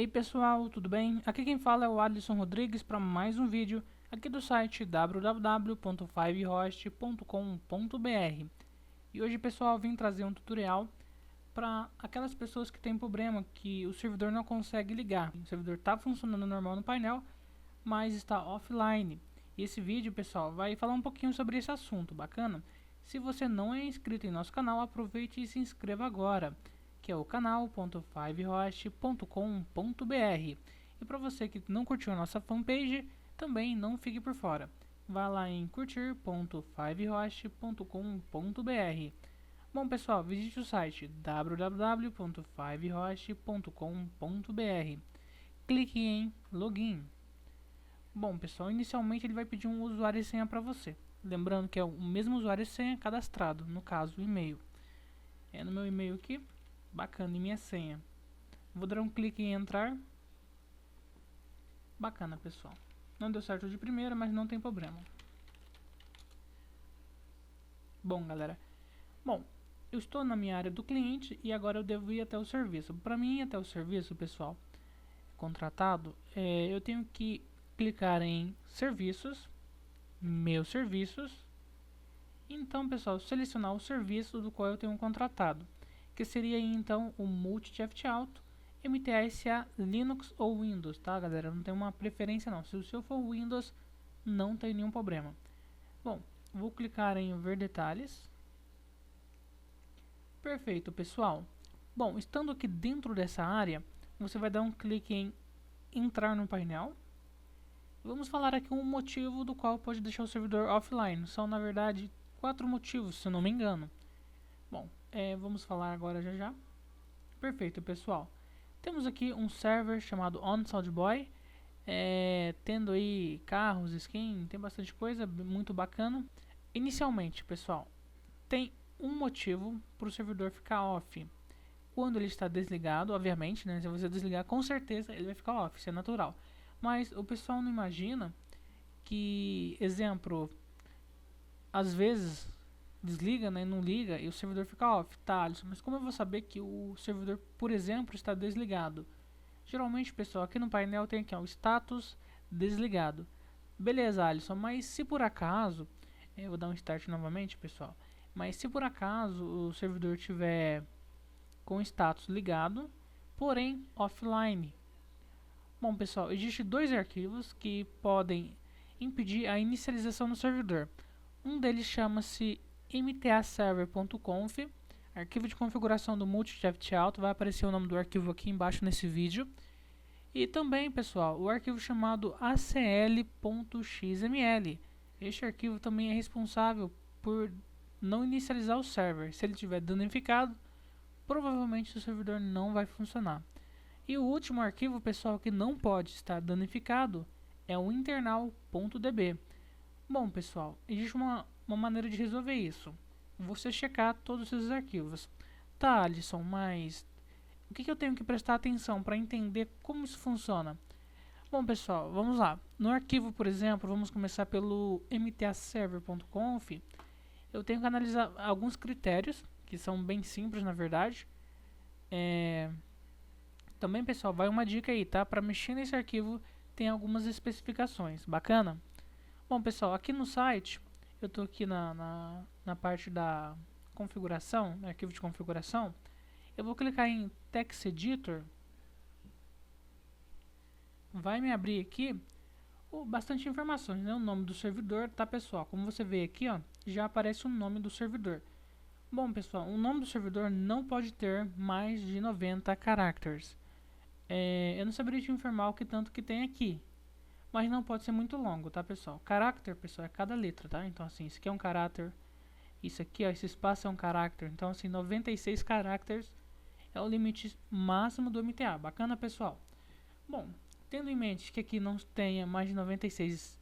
aí pessoal, tudo bem? Aqui quem fala é o Alisson Rodrigues para mais um vídeo aqui do site www.fivehost.com.br. E hoje pessoal, vim trazer um tutorial para aquelas pessoas que têm problema que o servidor não consegue ligar. O servidor está funcionando normal no painel, mas está offline. E esse vídeo pessoal vai falar um pouquinho sobre esse assunto, bacana? Se você não é inscrito em nosso canal, aproveite e se inscreva agora, que é o canal.fivehost.com.br. E para você que não curtiu a nossa fanpage, também não fique por fora. Vá lá em curtir.fivehost.com.br. Bom pessoal, visite o site www.fivehost.com.br. Clique em login. Bom pessoal, inicialmente ele vai pedir um usuário e senha para você. Lembrando que é o mesmo usuário e senha cadastrado, no caso o e-mail. É no meu e-mail aqui, bacana, e minha senha. Vou dar um clique em entrar. Bacana pessoal. Não deu certo de primeira, mas não tem problema. Bom galera, eu estou na minha área do cliente e agora eu devo ir até o serviço. Para mim ir até o serviço pessoal, contratado, eu tenho que clicar em serviços, meus serviços. Então pessoal, selecionar o serviço do qual eu tenho contratado, que seria então o Multi-Shaft Auto, MTSA, Linux ou Windows, tá galera? Não tem uma preferência não, se o seu for Windows não tem nenhum problema. Bom, vou clicar em ver detalhes. Perfeito pessoal. Bom, estando aqui dentro dessa área, você vai dar um clique em entrar no painel. Vamos falar aqui um motivo do qual pode deixar o servidor offline. São na verdade 4 motivos, se eu não me engano. Bom, vamos falar agora já. Perfeito pessoal. Temos aqui um server chamado OnSoundBoy, tendo aí carros, skin, tem bastante coisa, muito bacana. Inicialmente pessoal, tem um motivo para o servidor ficar off. Quando ele está desligado, obviamente, né, se você desligar, com certeza ele vai ficar off, isso é natural. Mas o pessoal não imagina que, exemplo, às vezes desliga, né, não liga e o servidor fica off. Tá, Alisson, mas como eu vou saber que o servidor, por exemplo, está desligado? Geralmente, pessoal, aqui no painel tem aqui ó, o status desligado. Beleza, Alisson, mas se por acaso, eu vou dar um start novamente, pessoal. Mas se por acaso o servidor tiver com status ligado, porém offline. Bom pessoal, existem dois arquivos que podem impedir a inicialização do servidor. Um deles chama-se mtaserver.conf, arquivo de configuração do Multi-Shaft Auto, vai aparecer o nome do arquivo aqui embaixo nesse vídeo. E também pessoal, o arquivo chamado acl.xml. Este arquivo também é responsável por não inicializar o server. Se ele estiver danificado, provavelmente o servidor não vai funcionar. E o último arquivo pessoal que não pode estar danificado é o internal.db. Bom pessoal, existe uma maneira de resolver isso. Você checar todos esses arquivos. Tá, Alisson, mas o que eu tenho que prestar atenção para entender como isso funciona? Bom pessoal, vamos lá. No arquivo, por exemplo, vamos começar pelo mtaserver.conf. Eu tenho que analisar alguns critérios, que são bem simples na verdade. Também pessoal, vai uma dica aí, tá? Para mexer nesse arquivo tem algumas especificações, bacana? Bom pessoal, aqui no site, eu estou aqui na parte da configuração, no arquivo de configuração. Eu vou clicar em Text Editor. Vai me abrir aqui bastante informações, né? O nome do servidor, tá pessoal? Como você vê aqui, ó, já aparece o nome do servidor. Bom pessoal, o nome do servidor não pode ter mais de 90 caracteres. Eu não saberia te informar o que tanto que tem aqui, mas não pode ser muito longo, tá pessoal? Caractere, pessoal, é cada letra, tá? Então assim, isso aqui é um caráter, isso aqui, ó, esse espaço é um caráter. Então assim, 96 caracteres é o limite máximo do MTA. Bacana, pessoal? Bom, tendo em mente que aqui não tenha mais de 96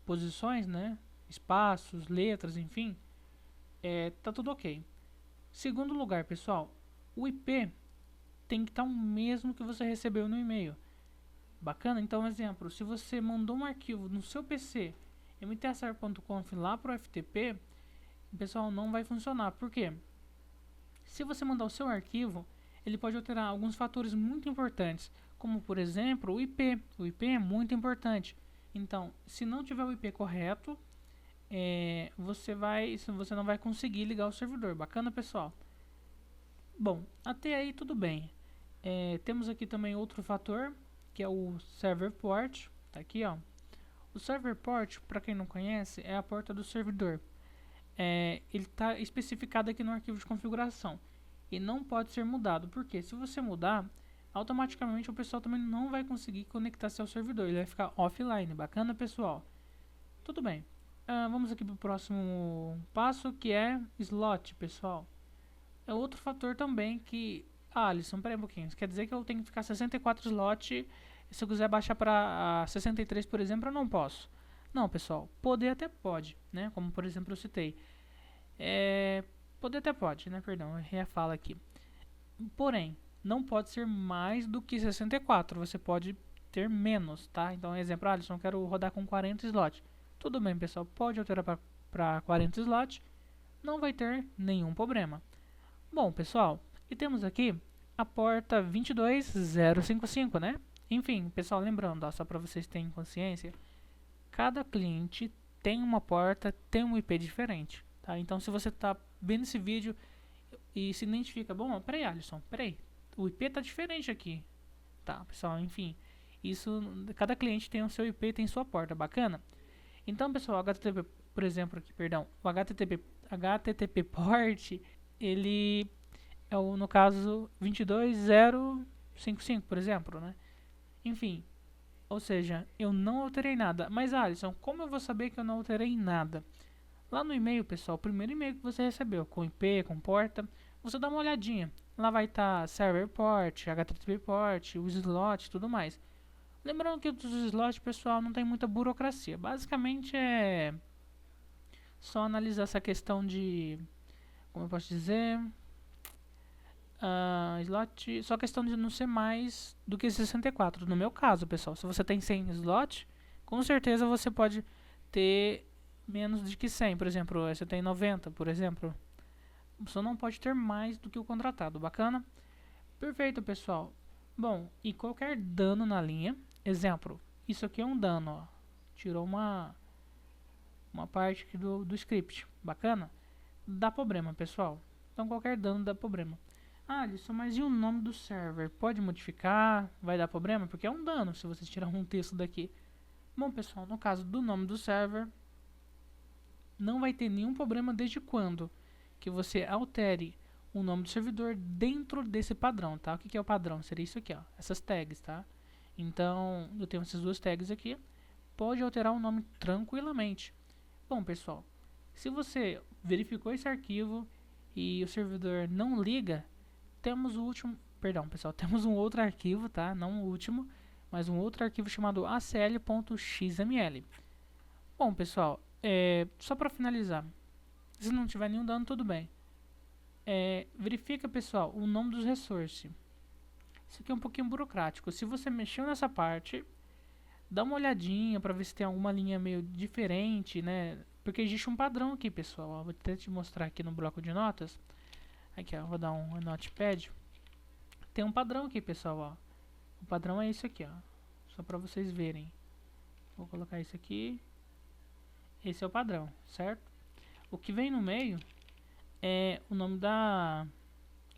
posições, né? Espaços, letras, enfim, tá tudo ok. Segundo lugar, pessoal, o IP tem que estar o mesmo que você recebeu no e-mail. Bacana? Então, exemplo, se você mandou um arquivo no seu PC mtaserver.conf lá para o FTP, pessoal, não vai funcionar. Por quê? Se você mandar o seu arquivo, ele pode alterar alguns fatores muito importantes, como por exemplo o IP. O IP é muito importante. Então, se não tiver o IP correto, você não vai conseguir ligar o servidor. Bacana, pessoal? Bom, até aí tudo bem. Temos aqui também outro fator, que é o server port. Tá aqui, ó. O server port, para quem não conhece, é a porta do servidor. Ele está especificado aqui no arquivo de configuração e não pode ser mudado, porque se você mudar, automaticamente o pessoal também não vai conseguir conectar-se ao servidor, ele vai ficar offline. Bacana, pessoal? Tudo bem. Vamos aqui para o próximo passo, que é slot, pessoal. É outro fator também que... Alisson, peraí um pouquinho. Isso quer dizer que eu tenho que ficar 64 slot. Se eu quiser baixar para 63, por exemplo, eu não posso. Não, pessoal. Poder até pode, né? Como, por exemplo, eu citei. Poder até pode, né? Perdão, eu errei a fala aqui. Porém, não pode ser mais do que 64. Você pode ter menos, tá? Então, exemplo, Alisson, eu quero rodar com 40 slots. Tudo bem, pessoal. Pode alterar para 40 slots. Não vai ter nenhum problema. Bom, pessoal, e temos aqui a porta 22055, né? Enfim, pessoal, lembrando, ó, só para vocês terem consciência, cada cliente tem uma porta, tem um IP diferente, tá? Então, se você está vendo esse vídeo e se identifica, bom, peraí, Alisson, peraí, o IP está diferente aqui, tá, pessoal? Enfim, isso, cada cliente tem o seu IP, tem sua porta, bacana? Então, pessoal, o HTTP, por exemplo, aqui, perdão, o HTTP port, ele é o, no caso, 22055, por exemplo, né? Enfim, ou seja, eu não alterei nada. Mas, Alisson, como eu vou saber que eu não alterei nada? Lá no e-mail, pessoal, o primeiro e-mail que você recebeu, com IP, com porta, você dá uma olhadinha. Lá vai estar server port, HTTP port, o slot e tudo mais. Lembrando que os slots, pessoal, não tem muita burocracia. Basicamente é só analisar essa questão de... Como eu posso dizer... slot, só questão de não ser mais do que 64. No meu caso, pessoal, se você tem 100 slot, com certeza você pode ter menos de que 100. Por exemplo, você tem 90, por exemplo. Você não pode ter mais do que o contratado. Bacana? Perfeito, pessoal. Bom, e qualquer dano na linha, exemplo, isso aqui é um dano, ó. Tirou uma parte aqui do script. Bacana? Dá problema, pessoal. Então qualquer dano dá problema. Alisson, mas e o nome do server? Pode modificar? Vai dar problema? Porque é um dano se você tirar um texto daqui. Bom, pessoal, no caso do nome do server, não vai ter nenhum problema desde quando que você altere o nome do servidor dentro desse padrão, tá? O que é o padrão? Seria isso aqui, ó, essas tags, tá? Então, eu tenho essas duas tags aqui. Pode alterar o nome tranquilamente. Bom, pessoal, se você verificou esse arquivo e o servidor não liga, temos o último, perdão, pessoal, temos um outro arquivo, tá? Não o último, mas um outro arquivo chamado acl.xml. Bom, pessoal, só para finalizar, se não tiver nenhum dano, tudo bem. Verifica, pessoal, o nome dos resources. Isso aqui é um pouquinho burocrático. Se você mexeu nessa parte, dá uma olhadinha para ver se tem alguma linha meio diferente, né? Porque existe um padrão aqui, pessoal. Ó, vou até te mostrar aqui no bloco de notas. Aqui, ó, vou dar um notepad. Tem um padrão aqui, pessoal, ó. O padrão é esse aqui, ó. Só para vocês verem. Vou colocar isso aqui. Esse é o padrão, certo? O que vem no meio é o nome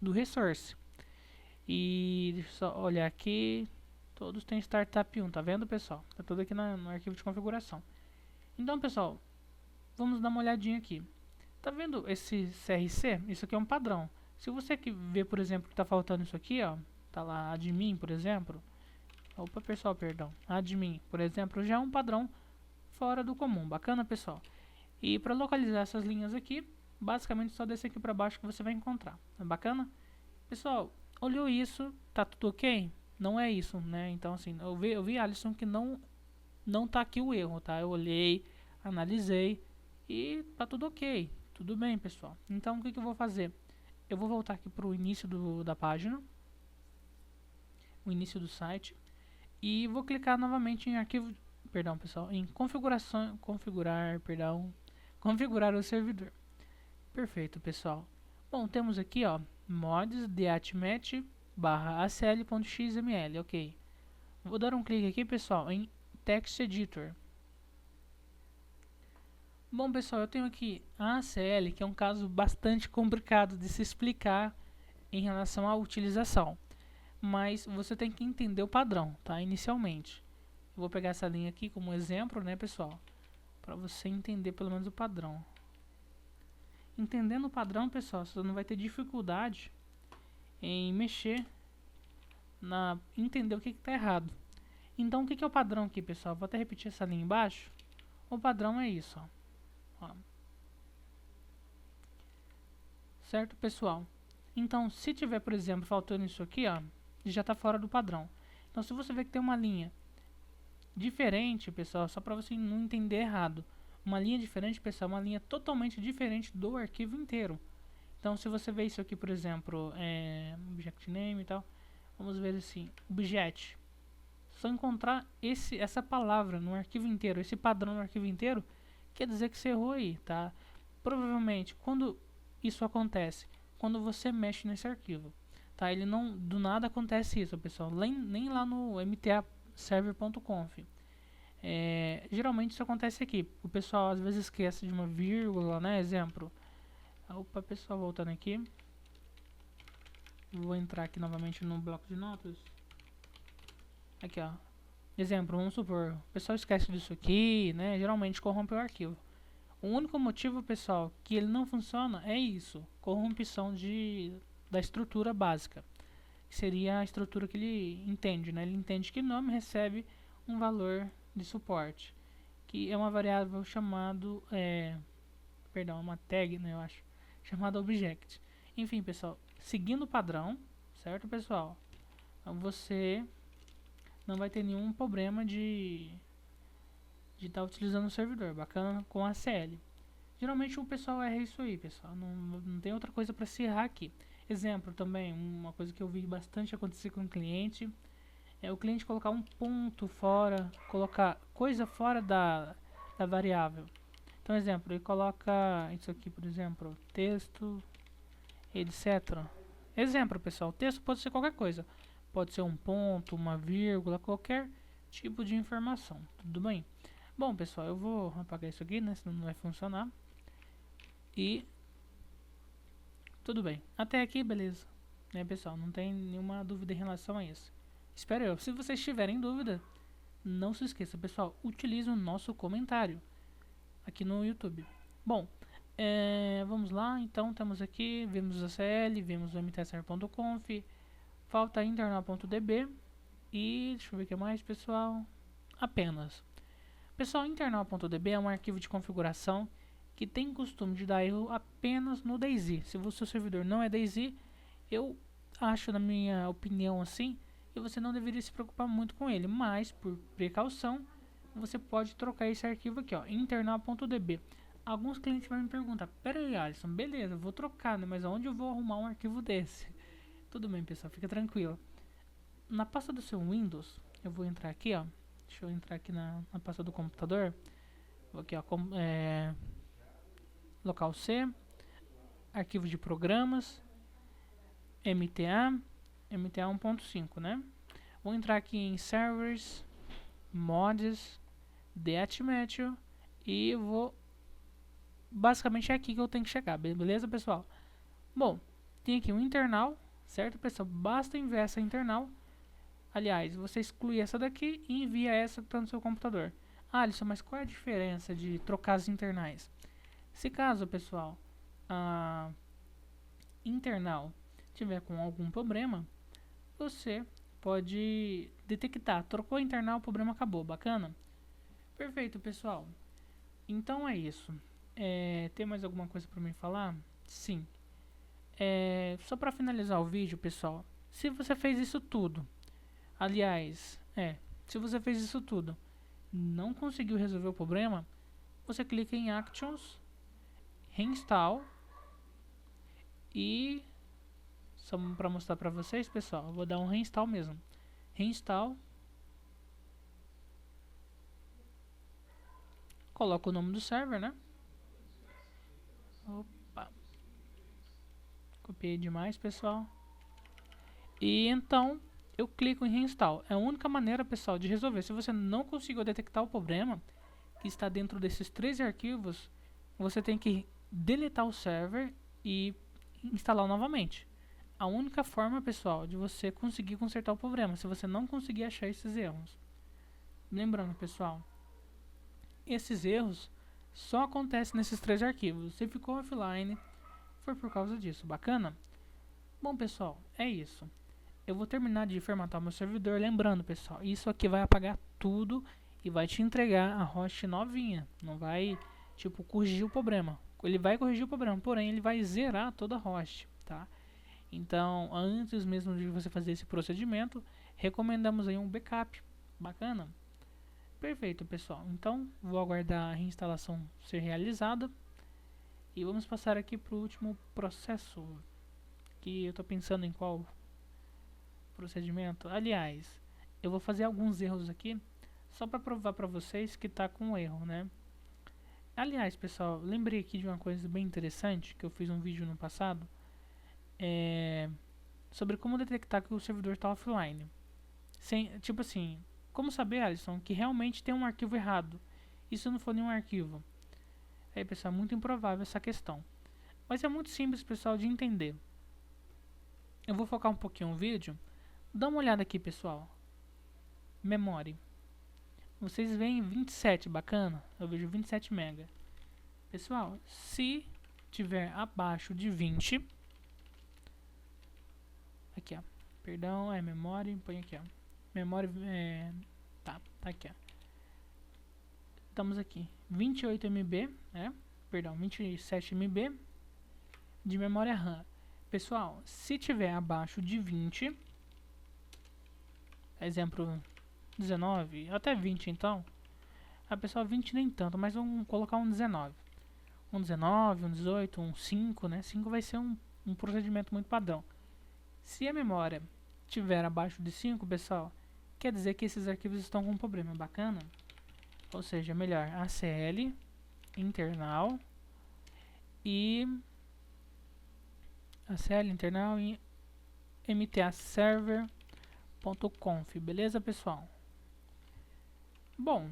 do resource. E deixa eu só olhar aqui. Todos têm Startup 1, tá vendo, pessoal? Tá tudo aqui no arquivo de configuração. Então, pessoal, vamos dar uma olhadinha aqui. Tá vendo esse CRC? Isso aqui é um padrão. Se você que vê, por exemplo, que tá faltando isso aqui, ó, tá lá admin, por exemplo. Opa, pessoal, perdão. Admin, por exemplo, já é um padrão fora do comum. Bacana, pessoal? E para localizar essas linhas aqui, basicamente só descer aqui para baixo que você vai encontrar. É bacana? Pessoal, olhou isso, tá tudo ok? Não é isso, né? Então, assim, eu vi, Alisson, que não tá aqui o erro, tá? Eu olhei, analisei e tá tudo ok. Tudo bem, pessoal. Então, o que eu vou fazer? Eu vou voltar aqui para o início da página, o início do site, e vou clicar novamente em arquivo, perdão, pessoal, em configuração, configurar o servidor. Perfeito, pessoal. Bom, temos aqui, ó, mods deatmatch /acl.xml, ok. Vou dar um clique aqui, pessoal, em Text Editor. Bom, pessoal, eu tenho aqui a ACL, que é um caso bastante complicado de se explicar em relação à utilização. Mas você tem que entender o padrão, tá? Inicialmente. Eu vou pegar essa linha aqui como exemplo, né, pessoal? Para você entender pelo menos o padrão. Entendendo o padrão, pessoal, você não vai ter dificuldade em mexer entender o que está errado. Então, o que é o padrão aqui, pessoal? Vou até repetir essa linha embaixo. O padrão é isso, ó. Certo, pessoal? Então, se tiver, por exemplo, faltando isso aqui, ó, já está fora do padrão. Então, se você vê que tem uma linha diferente, pessoal, só para você não entender errado. Uma linha diferente, pessoal, é uma linha totalmente diferente do arquivo inteiro. Então, se você vê isso aqui, por exemplo, object name e tal, vamos ver assim, objet. Só encontrar essa palavra no arquivo inteiro, esse padrão no arquivo inteiro, quer dizer que você errou aí, tá? Provavelmente, quando isso acontece, quando você mexe nesse arquivo, tá? Ele não, do nada acontece isso, pessoal, nem lá no mtaserver.conf. Geralmente isso acontece aqui. O pessoal às vezes esquece de uma vírgula, né? Exemplo. Opa, pessoal, voltando aqui. Vou entrar aqui novamente no bloco de notas. Aqui, ó. Exemplo, vamos supor, o pessoal esquece disso aqui, né? Geralmente corrompe o arquivo. O único motivo, pessoal, que ele não funciona é isso. Corrupção da estrutura básica. Que seria a estrutura que ele entende, né? Ele entende que nome recebe um valor de suporte. Que é uma variável chamado... perdão, uma tag, né, eu acho. Chamada object. Enfim, pessoal, seguindo o padrão, certo, pessoal? Você não vai ter nenhum problema de estar utilizando o servidor. Bacana com a CL. Geralmente o pessoal erra isso aí, pessoal. Não tem outra coisa para se errar aqui. Exemplo também, uma coisa que eu vi bastante acontecer com o cliente é o cliente colocar um ponto fora, colocar coisa fora da variável. Então, exemplo, ele coloca isso aqui, por exemplo, texto, etc. Exemplo, pessoal, texto pode ser qualquer coisa. Pode ser um ponto, uma vírgula, qualquer tipo de informação. Tudo bem? Bom, pessoal, eu vou apagar isso aqui, né? Senão não vai funcionar. E tudo bem. Até aqui, beleza. Né, pessoal? Não tem nenhuma dúvida em relação a isso. Espero eu. Se vocês tiverem dúvida, não se esqueça, pessoal. Utilize o nosso comentário aqui no YouTube. Bom, vamos lá. Então, temos aqui, vimos a CL, vimos o mtser.conf. Falta internal.db. E deixa eu ver o que mais, pessoal. Apenas. Pessoal, internal.db é um arquivo de configuração que tem costume de dar erro apenas no DayZ. Se o seu servidor não é DayZ, eu acho, na minha opinião, assim, que você não deveria se preocupar muito com ele. Mas, por precaução, você pode trocar esse arquivo aqui, ó, internal.db. Alguns clientes vão me perguntar, pera aí, Alisson, beleza, eu vou trocar, né, mas aonde eu vou arrumar um arquivo desse? Tudo bem, pessoal, fica tranquilo. Na pasta do seu Windows, eu vou entrar aqui, ó. Deixa eu entrar aqui na pasta do computador. Vou aqui, ó, local C, arquivo de programas, MTA 1.5, né? Vou entrar aqui em servers, mods, deathmatch e vou... Basicamente é aqui que eu tenho que chegar, beleza, pessoal? Bom, tem aqui um internal, certo, pessoal? Basta enviar essa internal. Aliás, você exclui essa daqui e envia essa que está no seu computador. Ah, Alisson, mas qual é a diferença de trocar as internais? Se caso, pessoal, a internal tiver com algum problema, você pode detectar. Trocou a internal, o problema acabou. Bacana? Perfeito, pessoal. Então é isso. Tem mais alguma coisa para me falar? Sim. Só para finalizar o vídeo, pessoal. Se você fez isso tudo, aliás, se você fez isso tudo, não conseguiu resolver o problema, você clica em Actions, Reinstall e só para mostrar para vocês, pessoal, eu vou dar um reinstall mesmo. Reinstall. Coloca o nome do server, né? Opa. Copiei demais, pessoal. E então, eu clico em reinstall. É a única maneira, pessoal, de resolver. Se você não conseguiu detectar o problema que está dentro desses 13 arquivos, você tem que deletar o server e instalar novamente. A única forma, pessoal, de você conseguir consertar o problema, se você não conseguir achar esses erros. Lembrando, pessoal, esses erros só acontecem nesses 3 arquivos. Se ficou offline, foi por causa disso. Bacana? Bom, pessoal, é isso. Eu vou terminar de formatar o meu servidor. Lembrando, pessoal, isso aqui vai apagar tudo e vai te entregar a host novinha. Não vai, tipo, corrigir o problema. Ele vai corrigir o problema, porém ele vai zerar toda a host, tá? Então, antes mesmo de você fazer esse procedimento, recomendamos aí um backup. Bacana? Perfeito, pessoal. Então, vou aguardar a reinstalação ser realizada. E vamos passar aqui para o último processo, que eu estou pensando em qual procedimento. Aliás, eu vou fazer alguns erros aqui, só para provar para vocês que está com erro, né? Aliás, pessoal, lembrei aqui de uma coisa bem interessante, que eu fiz um vídeo no passado, sobre como detectar que o servidor está offline. Tipo assim, como saber, Alisson, que realmente tem um arquivo errado? E se não for nenhum arquivo? Aí, pessoal, é muito improvável essa questão. Mas é muito simples, pessoal, de entender. Eu vou focar um pouquinho no vídeo. Dá uma olhada aqui, pessoal. Memory. Vocês veem 27, bacana? Eu vejo 27 MB. Pessoal, se tiver abaixo de 20... Aqui, ó. Perdão, memory. Põe aqui, ó. Memória, tá aqui, ó. Estamos aqui, 28 MB, perdão, 27 MB de memória RAM. Pessoal, se tiver abaixo de 20, exemplo 19, até 20 então, a pessoa 20 nem tanto, mas vamos colocar um 19. Um 19, um 18, um 5, né? 5 vai ser um procedimento muito padrão. Se a memória tiver abaixo de 5, pessoal, quer dizer que esses arquivos estão com um problema. Bacana? Ou seja, melhor ACL internal e mtaserver.conf. Beleza, pessoal? Bom,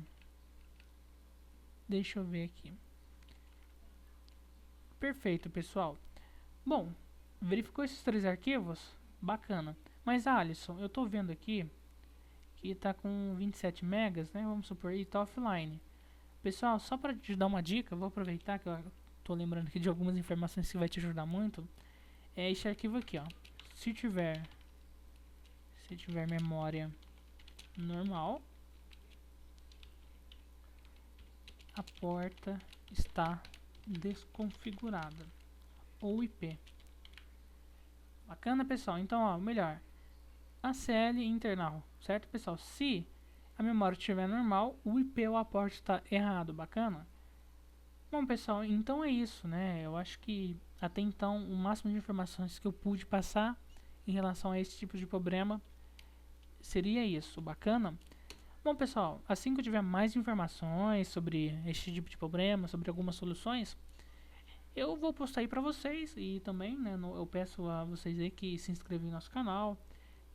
deixa eu ver aqui. Perfeito, pessoal. Bom, verificou esses 3 arquivos? Bacana. Mas, Alisson, eu tô vendo aqui que tá com 27 megas, né? Vamos supor, e tá offline. Pessoal, só para te dar uma dica, vou aproveitar que eu tô lembrando aqui de algumas informações que vai te ajudar muito. É esse arquivo aqui, ó. Se tiver memória normal, a porta está desconfigurada, ou IP. Bacana, pessoal? Então, ó, melhor, ACL internal, certo, pessoal? Se a memória estiver normal, o IP ou a porta está errado. Bacana? Bom, pessoal, então é isso, né? Eu acho que até então o máximo de informações que eu pude passar em relação a esse tipo de problema seria isso. Bacana? Bom, pessoal, assim que eu tiver mais informações sobre este tipo de problema, sobre algumas soluções, eu vou postar aí pra vocês. E também, né, eu peço a vocês aí que se inscrevam no nosso canal,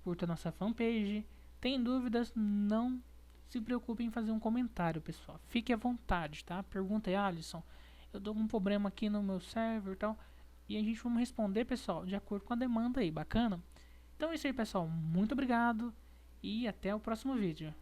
curta nossa fanpage. Tem dúvidas? Não se preocupe em fazer um comentário, pessoal. Fique à vontade, tá? Pergunta aí, Alisson, eu tô com um problema aqui no meu server e tal. E a gente vai responder, pessoal, de acordo com a demanda aí. Bacana? Então é isso aí, pessoal. Muito obrigado e até o próximo vídeo.